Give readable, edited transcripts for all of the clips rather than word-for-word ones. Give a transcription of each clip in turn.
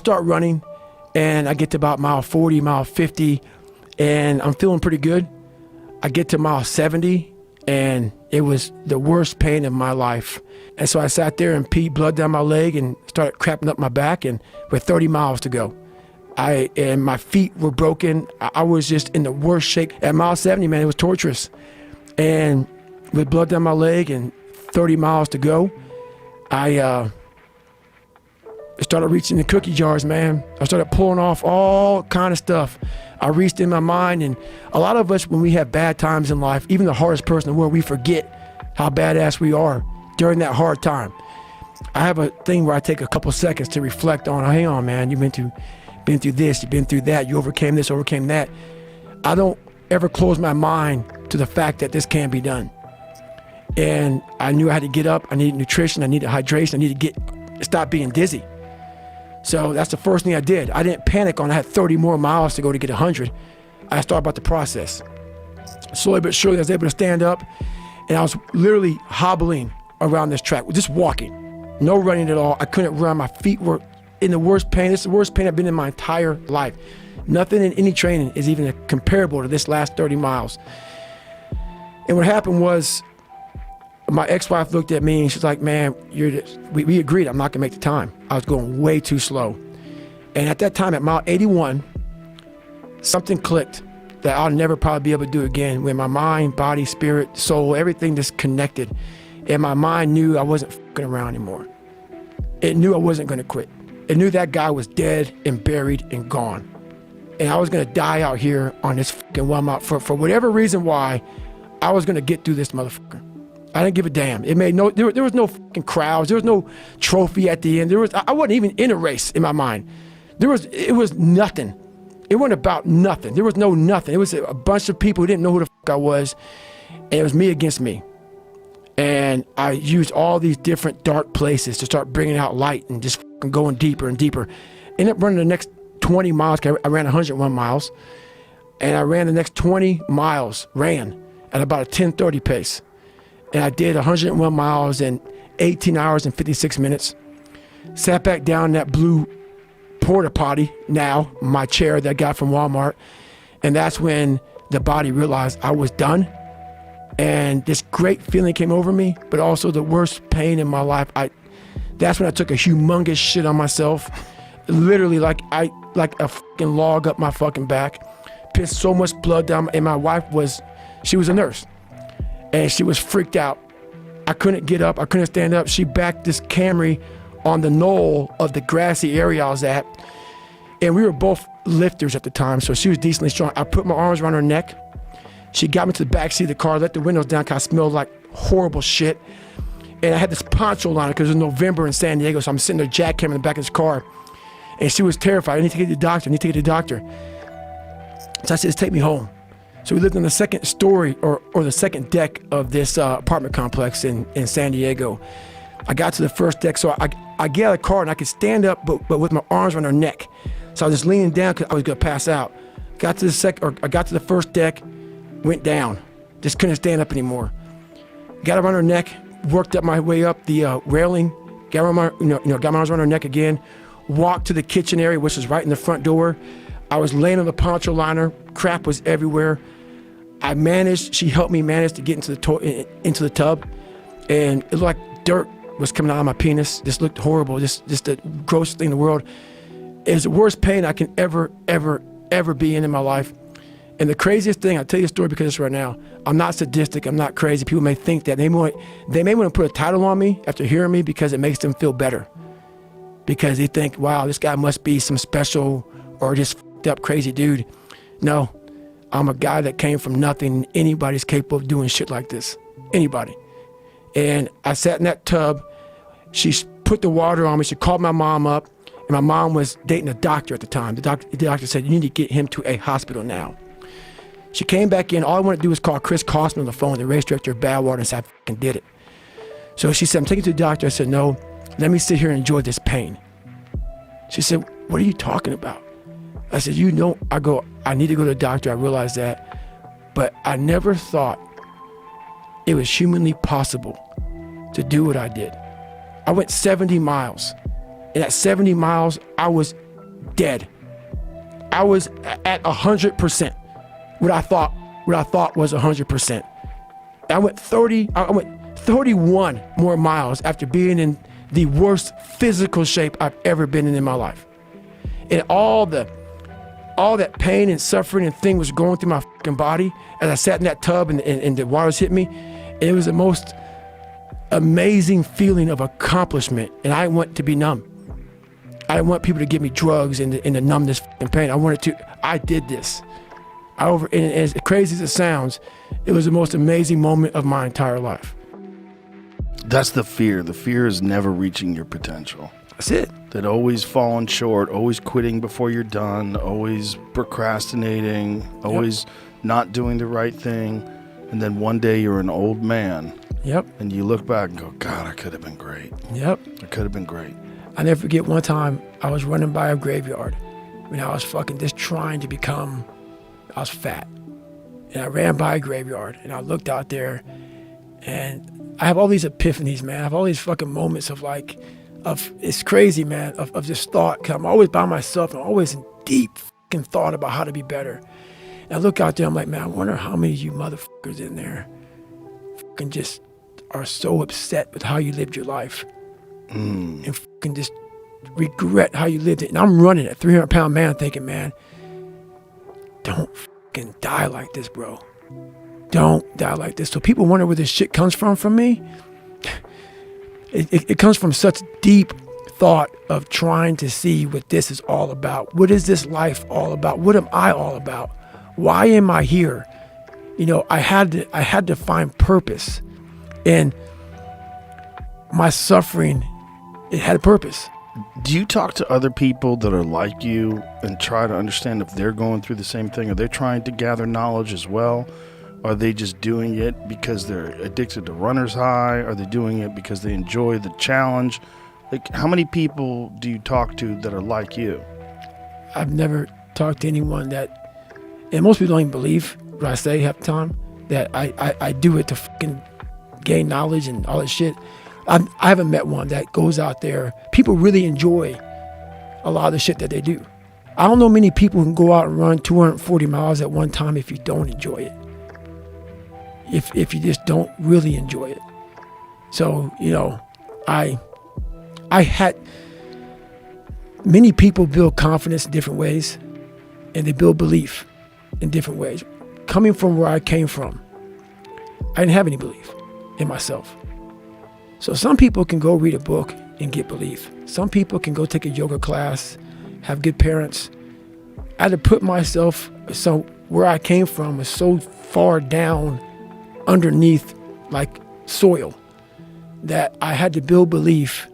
start running, and I get to about mile 40, mile 50, and I'm feeling pretty good. I get to mile 70, and it was the worst pain of my life. And so I sat there and peed blood down my leg and started cramping up my back, and with 30 miles to go. And my feet were broken. I was just in the worst shape. At mile 70, man, it was torturous. And with blood down my leg and 30 miles to go, I started reaching the cookie jars, man. I started pulling off all kind of stuff. I reached in my mind, and a lot of us, when we have bad times in life, even the hardest person in the world, we forget how badass we are during that hard time. I have a thing where I take a couple seconds to reflect on, hang on, man, you've been through this, you've been through that, you overcame this, overcame that. I don't ever close my mind to the fact that this can be done. And I knew I had to get up. I needed nutrition, I needed hydration, I needed to stop being dizzy. So that's the first thing I did. I didn't panic on I had 30 more miles to go to get 100. I started about the process. Slowly but surely I was able to stand up, and I was literally hobbling around this track, just walking, no running at all. I couldn't run. My feet were in the worst pain. This is the worst pain I've been in my entire life. Nothing in any training is even comparable to this last 30 miles. And what happened was, my ex-wife looked at me and she's like, man, we agreed I'm not gonna make the time. I was going way too slow. And at that time, at mile 81, something clicked that I'll never probably be able to do again, when my mind, body, spirit, soul, everything just connected. And my mind knew I wasn't fucking around anymore. It knew I wasn't gonna quit. It knew that guy was dead and buried and gone. And I was gonna die out here on this fucking one mile. For whatever reason why, I was gonna get through this motherfucker. I didn't give a damn. It made no, there was no fucking crowds. There was no trophy at the end. I wasn't even in a race in my mind. It was nothing. It wasn't about nothing. There was no nothing. It was a bunch of people who didn't know who the fuck I was. And it was me against me. And I used all these different dark places to start bringing out light and just fucking going deeper and deeper. Ended up running the next 20 miles. I ran 101 miles. And I ran the next 20 miles, at about a 10:30 pace. And I did 101 miles in 18 hours and 56 minutes. Sat back down in that blue porta potty, now my chair that I got from Walmart. And that's when the body realized I was done. And this great feeling came over me, but also the worst pain in my life. That's when I took a humongous shit on myself. Literally like a fucking log up my fucking back. Pissed so much blood down, and my wife she was a nurse. And she was freaked out. I couldn't get up, I couldn't stand up. She backed this Camry on the knoll of the grassy area I was at. And we were both lifters at the time, so she was decently strong. I put my arms around her neck. She got me to the back seat of the car, let the windows down, because I smelled like horrible shit. And I had this poncho on it because it was November in San Diego, so I'm sitting there jackhammering in the back of this car. And she was terrified. I need to get to the doctor, So I said, just take me home. So we lived on the second story or the second deck of this apartment complex in San Diego. I got to the first deck, so I get out of the car and I could stand up, but with my arms around her neck. So I was just leaning down because I was gonna pass out. I got to the first deck, went down, just couldn't stand up anymore. Got around her neck, worked up my way up the railing, got my arms around her neck again, walked to the kitchen area, which was right in the front door. I was laying on the poncho liner, crap was everywhere. She helped me manage to get into the tub, and it looked like dirt was coming out of my penis. This looked horrible, just the grossest thing in the world. It was the worst pain I can ever be in my life. And the craziest thing, I'll tell you a story because it's right now. I'm not sadistic, I'm not crazy. People may think that. They may want to put a title on me after hearing me because it makes them feel better. Because they think, wow, this guy must be some special or just f***ed up crazy dude. No. I'm a guy that came from nothing. Anybody's capable of doing shit like this. Anybody. And I sat in that tub. She put the water on me. She called my mom up. And my mom was dating a doctor at the time. The doctor said, you need to get him to a hospital now. She came back in. All I wanted to do was call Chris Costman on the phone, the race director of Badwater, and said, I fucking did it. So she said, I'm taking you to the doctor. I said, no, let me sit here and enjoy this pain. She said, what are you talking about? I said, I need to go to the doctor. I realized that. But I never thought it was humanly possible to do what I did. I went 70 miles. And at 70 miles, I was dead. I was at 100%. What I thought was 100%. I went 31 more miles after being in the worst physical shape I've ever been in my life. And all that pain and suffering and thing was going through my fucking body as I sat in that tub and the waters hit me. It was the most amazing feeling of accomplishment. And I want to be numb. I didn't want people to give me drugs and to numb this fucking pain. I did this. And as crazy as it sounds, it was the most amazing moment of my entire life. That's the fear. The fear is never reaching your potential. That's it. That always falling short, always quitting before you're done, always procrastinating, always not doing the right thing. And then one day you're an old man. Yep. And you look back and go, God, I could have been great. Yep. I could have been great. I never forget one time I was running by a graveyard when I was fucking just trying to become, I was fat. And I ran by a graveyard and I looked out there and I have all these epiphanies, man. I have all these fucking moments of it's crazy, man, of this thought. Cause I'm always by myself and I'm always in deep fucking thought about how to be better. And I look out there, I'm like, man, I wonder how many of you motherfuckers in there fucking just are so upset with how you lived your life. And fucking just regret how you lived it. And I'm running a 300-pound man thinking, man, don't fucking die like this, bro. Don't die like this. So people wonder where this shit comes from me. It comes from such deep thought of trying to see what this is all about. What is this life all about? What am I all about? Why am I here? You know, I had to find purpose. And my suffering, it had a purpose. Do you talk to other people that are like you and try to understand if they're going through the same thing? Are they trying to gather knowledge as well? Are they just doing it because they're addicted to runner's high? Are they doing it because they enjoy the challenge? Like, how many people do you talk to that are like you? I've never talked to anyone that, and most people don't even believe what I say half the time, that I do it to fucking gain knowledge and all that shit. I haven't met one that goes out there. People really enjoy a lot of the shit that they do. I don't know many people who can go out and run 240 miles at one time if you don't enjoy it. If you just don't really enjoy it. So, you know, I had many people build confidence in different ways, and they build belief in different ways. Coming from where I came from, I didn't have any belief in myself. So some people can go read a book and get belief. Some people can go take a yoga class, have good parents. I had to put myself, so where I came from was so far down underneath like soil that I had to build belief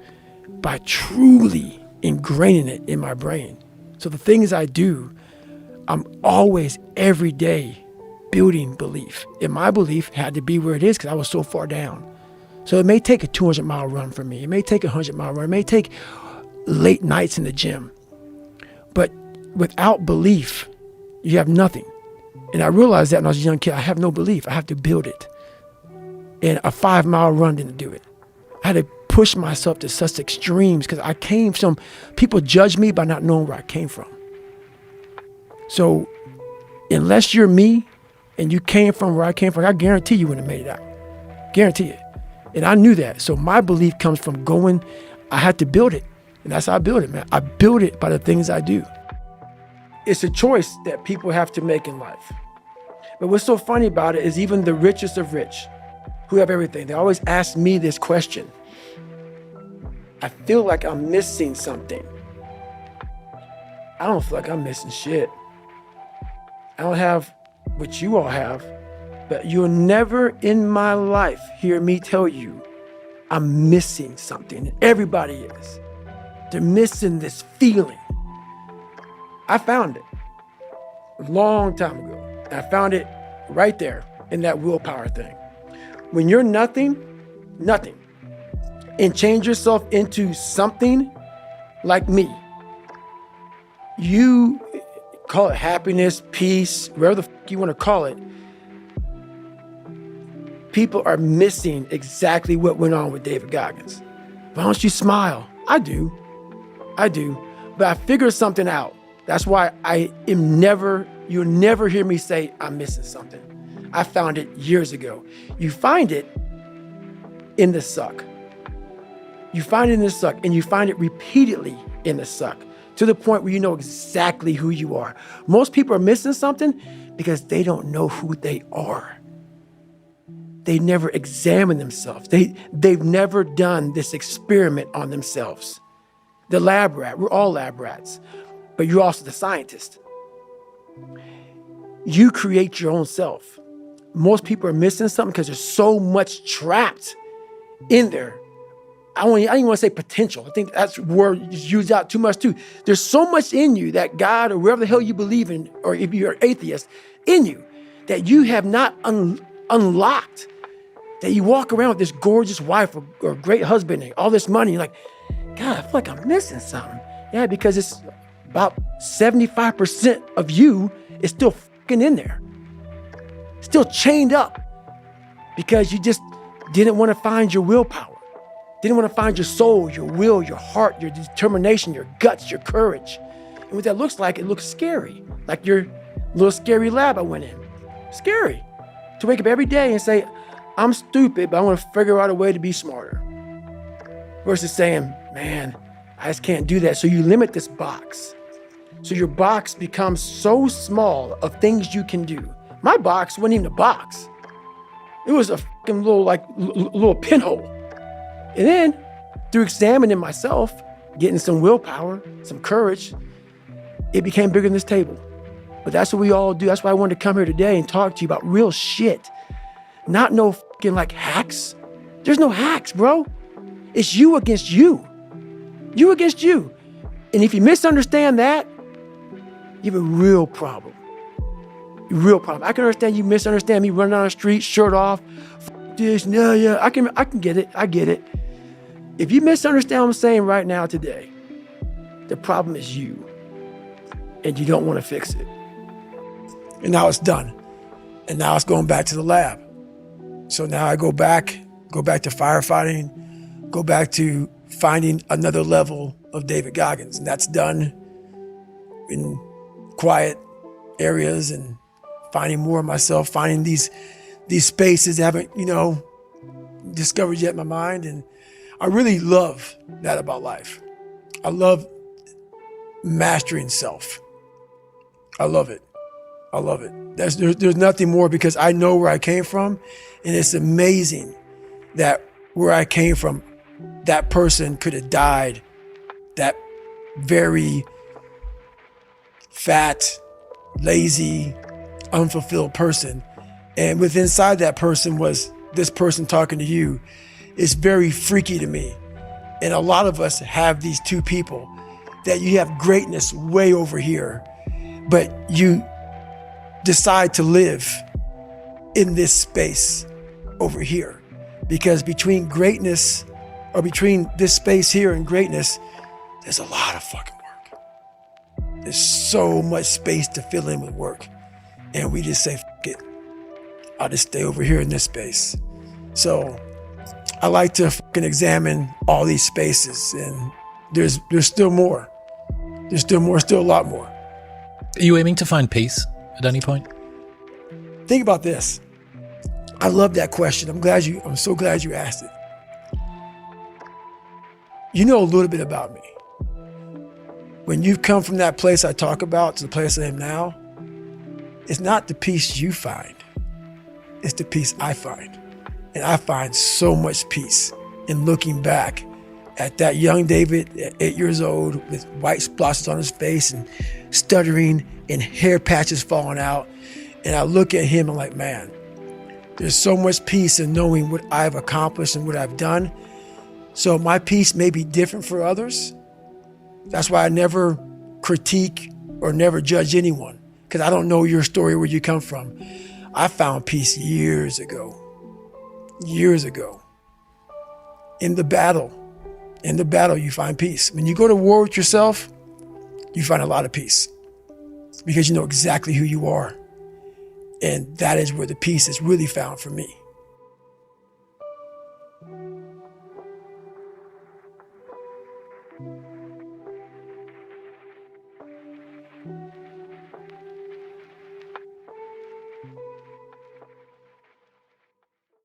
by truly ingraining it in my brain. So the things I do, I'm always every day building belief. And my belief had to be where it is because I was so far down. So it may take a 200-mile run for me. It may take a 100-mile run. It may take late nights in the gym. But without belief, you have nothing. And I realized that when I was a young kid, I have no belief. I have to build it. And a 5-mile run didn't do it. I had to push myself to such extremes because I came from, people judge me by not knowing where I came from. So unless you're me and you came from where I came from, I guarantee you wouldn't have made it out. Guarantee it. And I knew that. So my belief comes from going, I had to build it. And that's how I build it, man. I build it by the things I do. It's a choice that people have to make in life. But what's so funny about it is even the richest of rich, who have everything, they always ask me this question. I feel like I'm missing something. I don't feel like I'm missing shit. I don't have what you all have. But you'll never in my life hear me tell you I'm missing something. Everybody is. They're missing this feeling. I found it a long time ago. I found it right there in that willpower thing. When you're nothing, and change yourself into something like me, you call it happiness, peace, whatever the fuck you want to call it, people are missing exactly what went on with David Goggins. Why don't you smile? I do. But I figured something out. That's why you'll never hear me say I'm missing something. I found it years ago. You find it in the suck. You find it in the suck, and you find it repeatedly in the suck, to the point where you know exactly who you are. Most people are missing something because they don't know who they are. They never examine themselves. They've never done this experiment on themselves. The lab rat, we're all lab rats, but you're also the scientist. You create your own self. Most people are missing something because there's so much trapped in there. I don't even want to say potential. I think that's a word used out too much too. There's so much in you that God or wherever the hell you believe in, or if you're an atheist, in you, that you have not unlocked. That you walk around with this gorgeous wife or great husband and all this money. You're like, God, I feel like I'm missing something. Yeah, because it's about 75% of you is still fucking in there. Still chained up. Because you just didn't want to find your willpower. Didn't want to find your soul, your will, your heart, your determination, your guts, your courage. And what that looks like, it looks scary. Like your little scary lab I went in. Scary. To wake up every day and say, I'm stupid, but I want to figure out a way to be smarter. Versus saying, man, I just can't do that. So you limit this box. So your box becomes so small of things you can do. My box wasn't even a box. It was a fucking little pinhole. And then through examining myself, getting some willpower, some courage, it became bigger than this table. But that's what we all do. That's why I wanted to come here today and talk to you about real shit. Not no fucking like hacks. There's no hacks, bro. It's you against you. You against you. And if you misunderstand that, you have a real problem. Real problem. I can understand you misunderstand me running down the street, shirt off, this, no, yeah, I can get it. I get it. If you misunderstand what I'm saying right now today, the problem is you. And you don't want to fix it. And now it's done. And now it's going back to the lab. So now I go back to firefighting, go back to finding another level of David Goggins. And that's done in quiet areas and finding more of myself, finding these spaces I haven't, discovered yet in my mind. And I really love that about life. I love mastering self. I love it. I love it. There's nothing more, because I know where I came from, and it's amazing that where I came from, that person could have died, that very fat, lazy, unfulfilled person. And within inside that person was this person talking to you. It's very freaky to me. And a lot of us have these two people, that you have greatness way over here, but you decide to live in this space over here. Because between greatness, or between this space here and greatness, there's a lot of fucking work. There's so much space to fill in with work. And we just say, fuck it. I'll just stay over here in this space. So I like to fucking examine all these spaces, and there's still more. There's still more, still a lot more. Are you aiming to find peace at any point? Think about this. I love that question. I'm so glad you asked it. You know a little bit about me. When you've come from that place I talk about to the place I am now, it's not the peace you find. It's the peace I find. And I find so much peace in looking back at that young David at 8 years old with white splotches on his face and stuttering and hair patches falling out. And I look at him and I'm like, man, there's so much peace in knowing what I've accomplished and what I've done. So my peace may be different for others. That's why I never critique or never judge anyone, because I don't know your story, where you come from. I found peace years ago. In the battle you find peace. When you go to war with yourself, you find a lot of peace, because you know exactly who you are. And that is where the peace is really found for me.